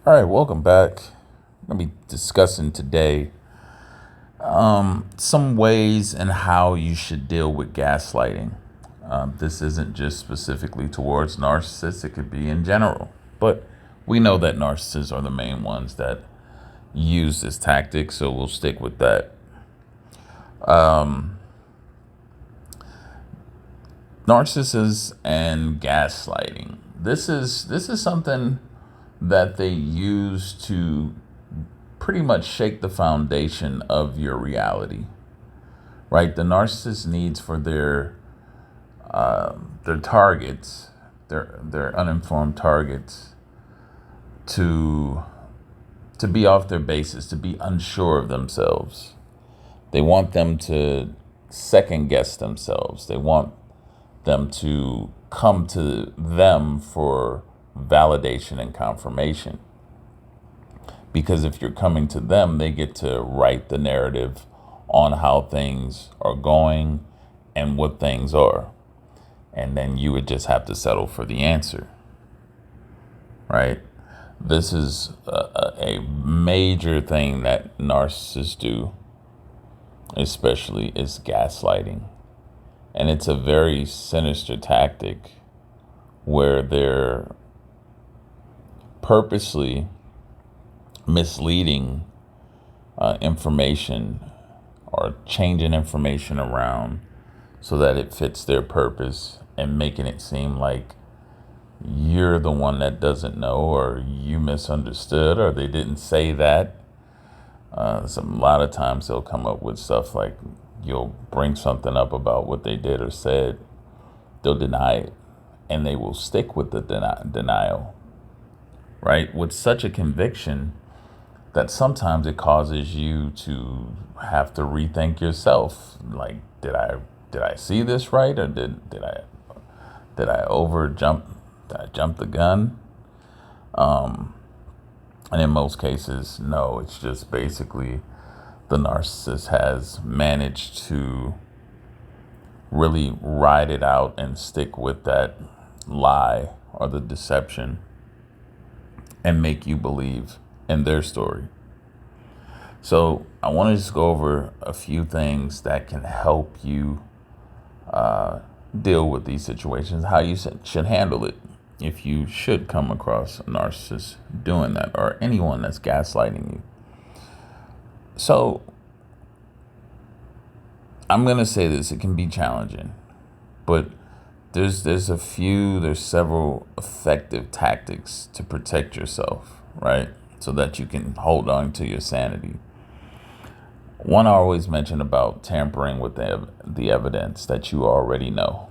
All right, welcome back. I'm going to be discussing today some ways and how you should deal with gaslighting. This isn't just specifically towards narcissists, it could be in general. But we know that narcissists are the main ones that use this tactic, so we'll stick with that. Narcissists and gaslighting. This is something that they use to pretty much shake the foundation of your reality, right? The narcissist needs for their targets, their uninformed targets, to be off their bases, to be unsure of themselves. They want them to second guess themselves. They want them to come to them for validation and confirmation. Because if you're coming to them, they get to write the narrative on how things are going and what things are. And then you would just have to settle for the answer, right? This is a major thing that narcissists do, especially is gaslighting. And it's a very sinister tactic where they're purposely misleading information or changing information around so that it fits their purpose and making it seem like you're the one that doesn't know, or you misunderstood, or they didn't say that. A lot of times they'll come up with stuff like, you'll bring something up about what they did or said, they'll deny it, and they will stick with the denial, right? With such a conviction that sometimes it causes you to have to rethink yourself. Like, did I see this right, or did I jump the gun? And in most cases, no. It's just basically the narcissist has managed to really ride it out and stick with that lie or the deception and make you believe in their story. So I want to just go over a few things that can help you deal with these situations, how you should handle it if you should come across a narcissist doing that, or anyone that's gaslighting you. So I'm going to say this, it can be challenging, but there's several effective tactics to protect yourself, right? So that you can hold on to your sanity. One, I always mention about tampering with the evidence that you already know.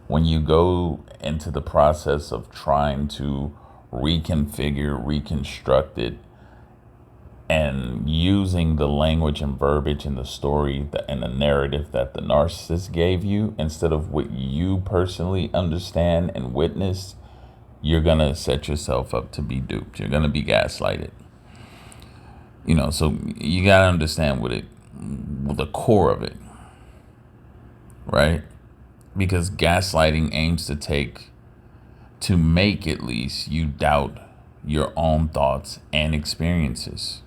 When you go into the process of trying to reconstruct it, and using the language and verbiage in the story and the narrative that the narcissist gave you instead of what you personally understand and witnessed, you're going to set yourself up to be duped. You're going to be gaslighted. So you got to understand the core of it, right? Because gaslighting aims to make at least you doubt your own thoughts and experiences.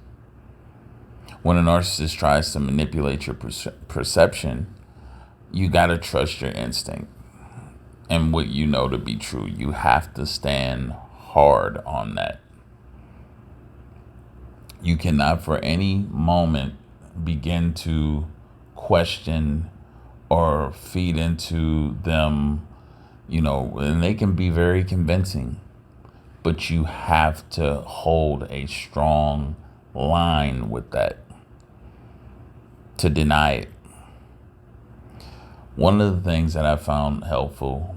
When a narcissist tries to manipulate your perception, you got to trust your instinct and what you know to be true. You have to stand hard on that. You cannot for any moment begin to question or feed into them, and they can be very convincing, but you have to hold a strong line with that to deny it. One of the things that I found helpful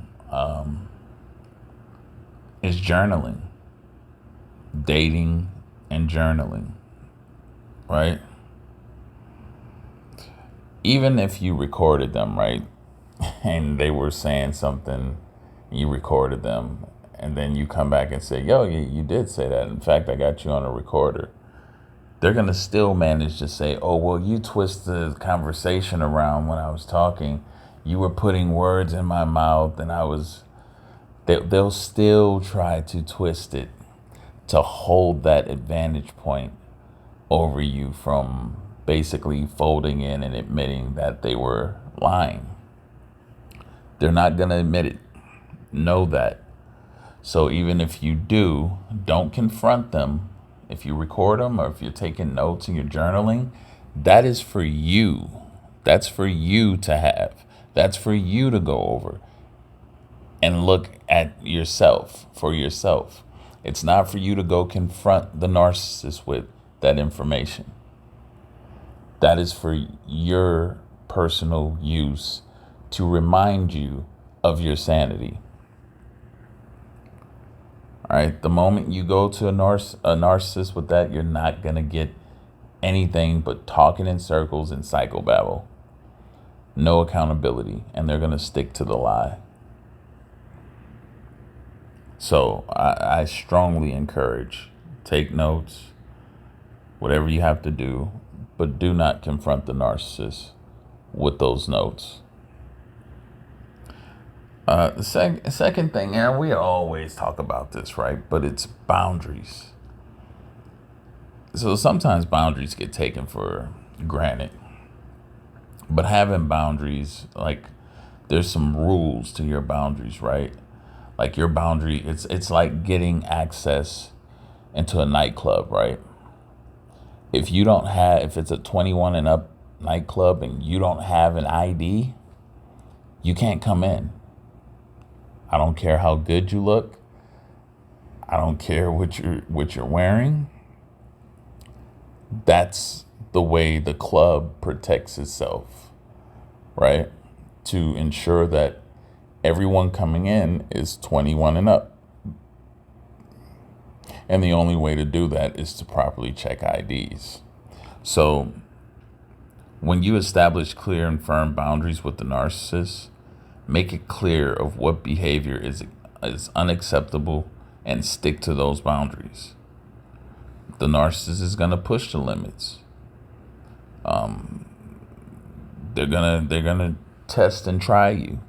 is journaling, dating and journaling, right? Even if you recorded them, right, and they were saying something, you recorded them, and then you come back and say, yo, you did say that. In fact, I got you on a recorder. They're going to still manage to say, oh, well, you twist the conversation around when I was talking. You were putting words in my mouth, and they'll still try to twist it to hold that advantage point over you from basically folding in and admitting that they were lying. They're not going to admit it. Know that. So even if you do, don't confront them. If you record them or if you're taking notes and you're journaling, that is for you. That's for you to have. That's for you to go over and look at yourself for yourself. It's not for you to go confront the narcissist with that information. That is for your personal use to remind you of your sanity. All right. The moment you go to a narcissist with that, you're not going to get anything but talking in circles and psychobabble. No accountability. And they're going to stick to the lie. So I strongly encourage, take notes, whatever you have to do, but do not confront the narcissist with those notes. The second thing, and we always talk about this, right? But it's boundaries. So sometimes boundaries get taken for granted. But having boundaries, like there's some rules to your boundaries, right? Like your boundary, it's like getting access into a nightclub, right? If it's a 21 and up nightclub and you don't have an ID, you can't come in. I don't care how good you look. I don't care what you're wearing. That's the way the club protects itself, right? To ensure that everyone coming in is 21 and up. And the only way to do that is to properly check IDs. So when you establish clear and firm boundaries with the narcissist, make it clear of what behavior is unacceptable and stick to those boundaries. The narcissist is going to push the limits. They're gonna test and try you.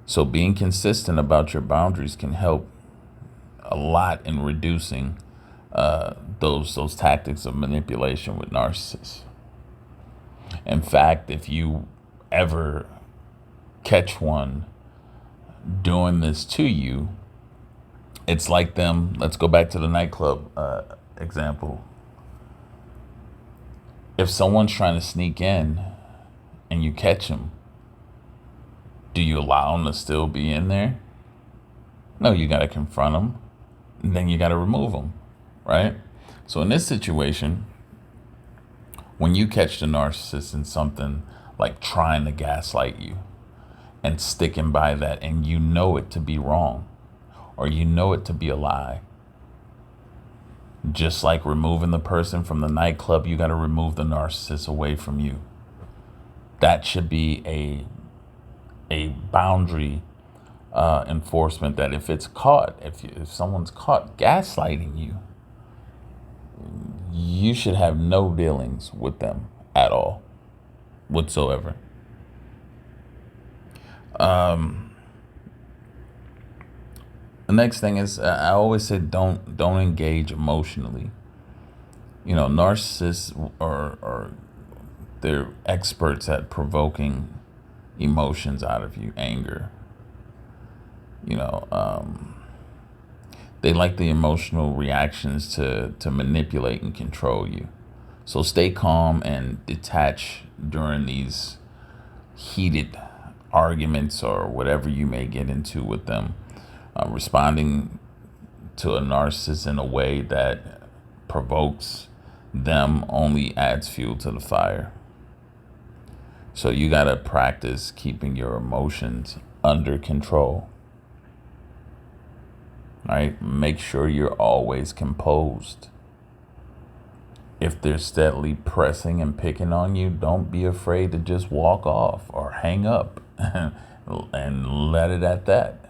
So being consistent about your boundaries can help a lot in reducing those tactics of manipulation with narcissists. In fact, if you ever catch one doing this to you, it's like them. Let's go back to the nightclub example. If someone's trying to sneak in and you catch them, do you allow them to still be in there? No, you got to confront them, and then you got to remove them, right? So in this situation, when you catch the narcissist in something like trying to gaslight you and sticking by that, and you know it to be wrong, or you know it to be a lie, just like removing the person from the nightclub, you got to remove the narcissist away from you. That should be a boundary enforcement, that if it's caught, if someone's caught gaslighting you, you should have no dealings with them at all, whatsoever. The next thing is, I always say don't engage emotionally. You know, narcissists are they're experts at provoking emotions out of you, anger. You know, they like the emotional reactions to manipulate and control you. So stay calm and detach during these heated arguments or whatever you may get into with them. Responding to a narcissist in a way that provokes them only adds fuel to the fire. So you got to practice keeping your emotions under control. Right? Make sure you're always composed. If they're steadily pressing and picking on you, don't be afraid to just walk off or hang up and let it at that.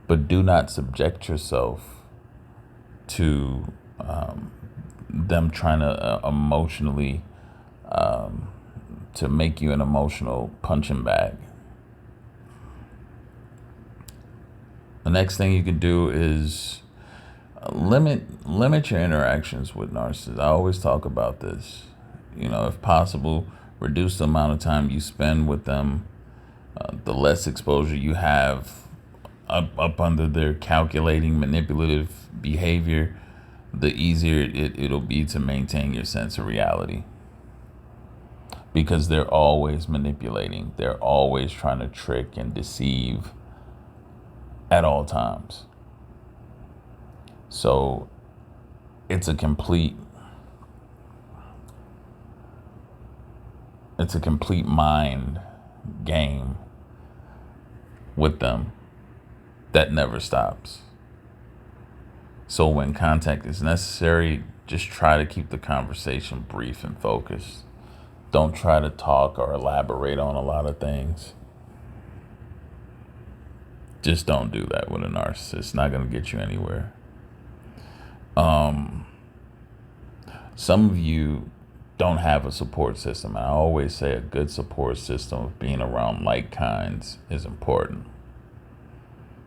But do not subject yourself to them trying to emotionally, to make you an emotional punching bag. The next thing you could do is limit your interactions with narcissists. I always talk about this. If possible, reduce the amount of time you spend with them. The less exposure you have up under their calculating, manipulative behavior, the easier it'll be to maintain your sense of reality. Because they're always manipulating. They're always trying to trick and deceive at all times. So it's a complete mind game with them that never stops. So when contact is necessary, just try to keep the conversation brief and focused. Don't try to talk or elaborate on a lot of things. Just don't do that with a narcissist. It's not going to get you anywhere. Some of you don't have a support system. And I always say a good support system of being around like kinds is important.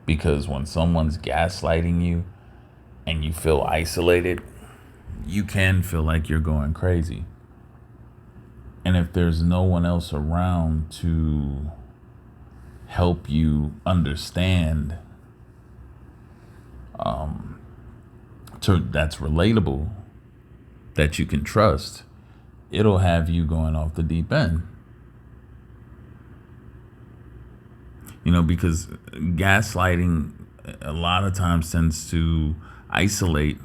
Because when someone's gaslighting you and you feel isolated, you can feel like you're going crazy. And if there's no one else around to help you understand, that's relatable, that you can trust, it'll have you going off the deep end. Because gaslighting a lot of times tends to isolate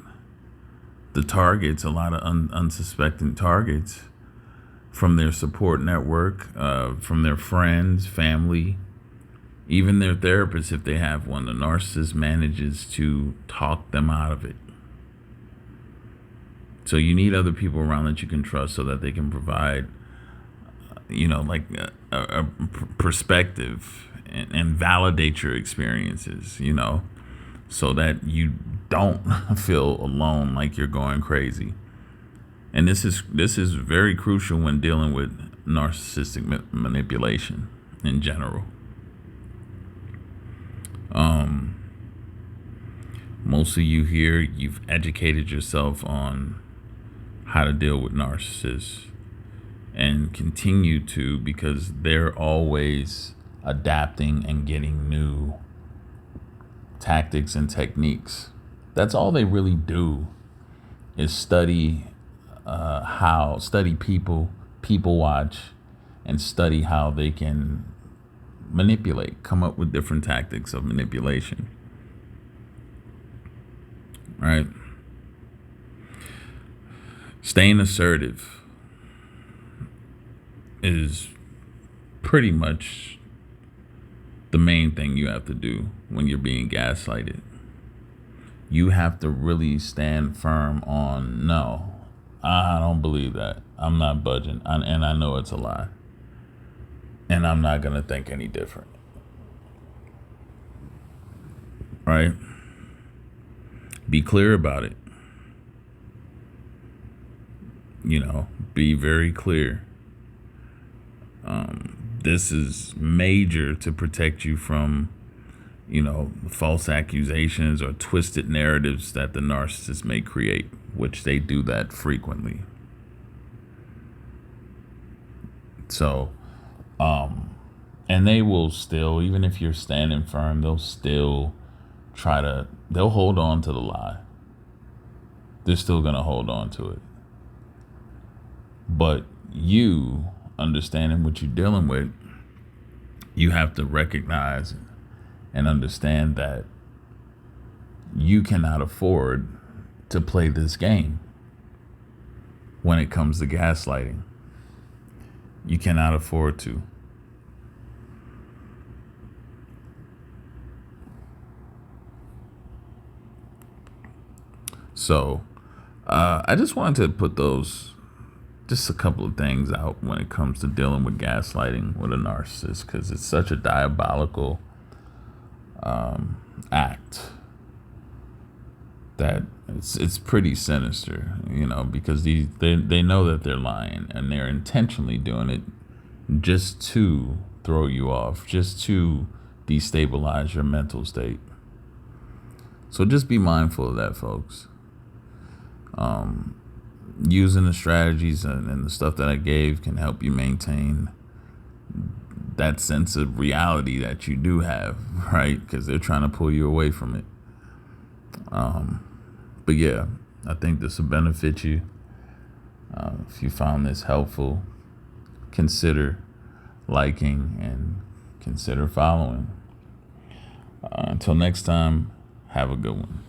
the targets, a lot of unsuspecting targets, from their support network, from their friends, family, even their therapist if they have one. The narcissist manages to talk them out of it. So you need other people around that you can trust so that they can provide, like a perspective and validate your experiences, so that you don't feel alone, like you're going crazy. And this is very crucial when dealing with narcissistic manipulation in general. Most of you here, you've educated yourself on how to deal with narcissists and continue to, because they're always adapting and getting new tactics and techniques. That's all they really do is study people watch, and study how they can manipulate, come up with different tactics of manipulation. Right? Staying assertive is pretty much the main thing you have to do when you're being gaslighted. You have to really stand firm on, no, I don't believe that. I'm not budging. And I know it's a lie. And I'm not going to think any different. Right? Be clear about it. Be very clear. This is major to protect you from, false accusations or twisted narratives that the narcissist may create, which they do that frequently. So, and they will still, even if you're standing firm, they'll still they'll hold on to the lie. They're still going to hold on to it. But you, understanding what you're dealing with, you have to recognize and understand that you cannot afford to play this game when it comes to gaslighting. You cannot afford to. So, I just wanted to put just a couple of things out when it comes to dealing with gaslighting with a narcissist, because it's such a diabolical act that it's pretty sinister, because they know that they're lying, and they're intentionally doing it just to throw you off, just to destabilize your mental state. So just be mindful of that, folks. Using the strategies and the stuff that I gave can help you maintain that sense of reality that you do have, right? Because they're trying to pull you away from it. But yeah, I think this will benefit you. If you found this helpful, consider liking and consider following. Until next time, have a good one.